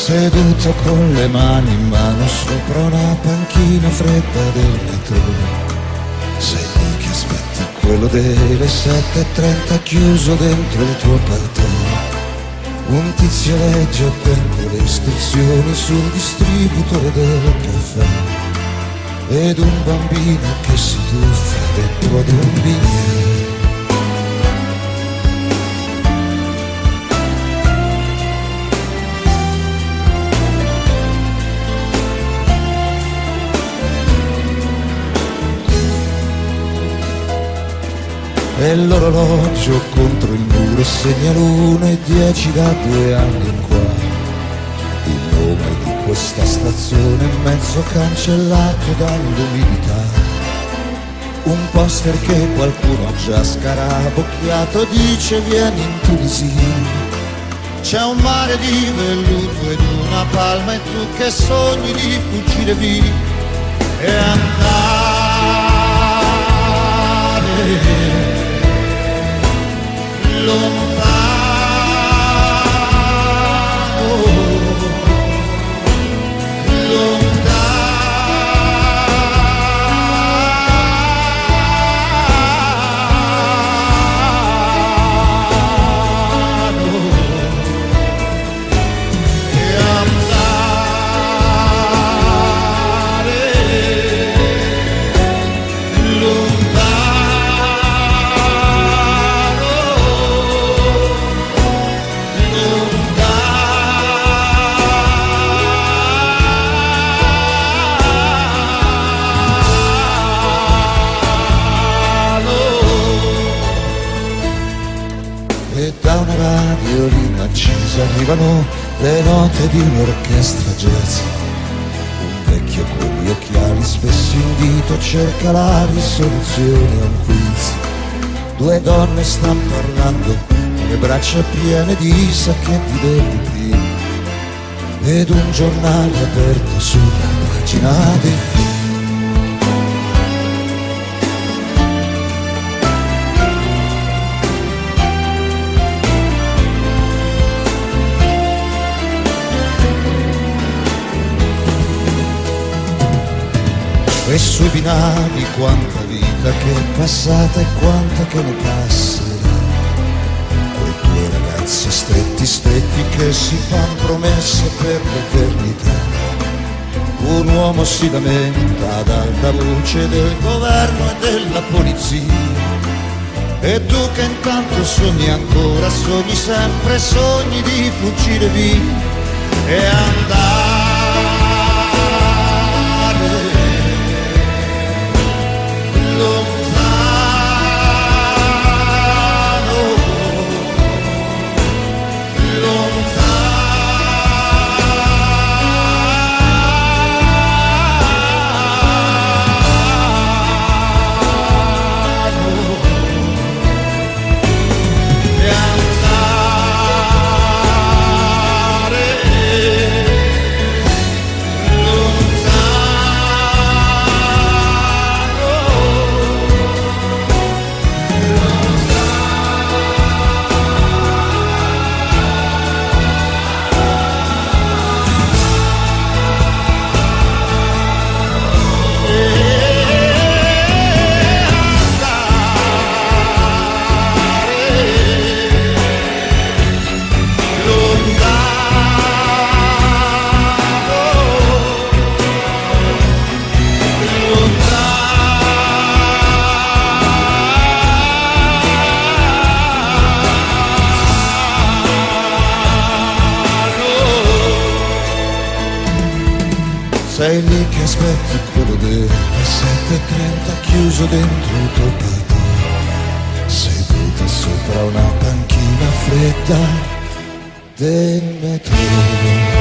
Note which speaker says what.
Speaker 1: seduto con le mani in mano sopra una panchina fredda del metro. Sei lì che aspetti quello delle 7:30 chiuso dentro il tuo palto. Un tizio legge a tempo le istruzioni sul distributore del caffè ed un bambino che si tuffa dentro ad un bicchiere. E l'orologio contro il muro segna l'1:10 da 2 anni in qua. Il nome di questa stazione mezzo cancellato dall'umidità. Un poster che qualcuno ha già scarabocchiato dice vieni in Tunisia. C'è un mare di velluto ed una palma e tu che sogni di fuggire via e andare lontano, lontano e andare e da una radiolina accesa arrivano le note di un'orchestra jazz. Un vecchio con gli occhiali spessi in dito cerca la risoluzione a un quiz. Due donne stanno parlando, le braccia piene di sacchetti del libri ed un giornale aperto sulla pagina dei film. E sui binari quanta vita che è passata e quanta che ne passerà. Quei due ragazzi stretti stretti che si fan promesse per l'eternità. Un uomo si lamenta ad alta voce del governo e della polizia. E tu che intanto sogni ancora, sogni sempre, sogni di fuggire via e andare lontano, lontano e andare sei lì che aspetti quello delle 7:30 chiuso dentro il tuo palto, seduta sopra una panchina fredda del metro.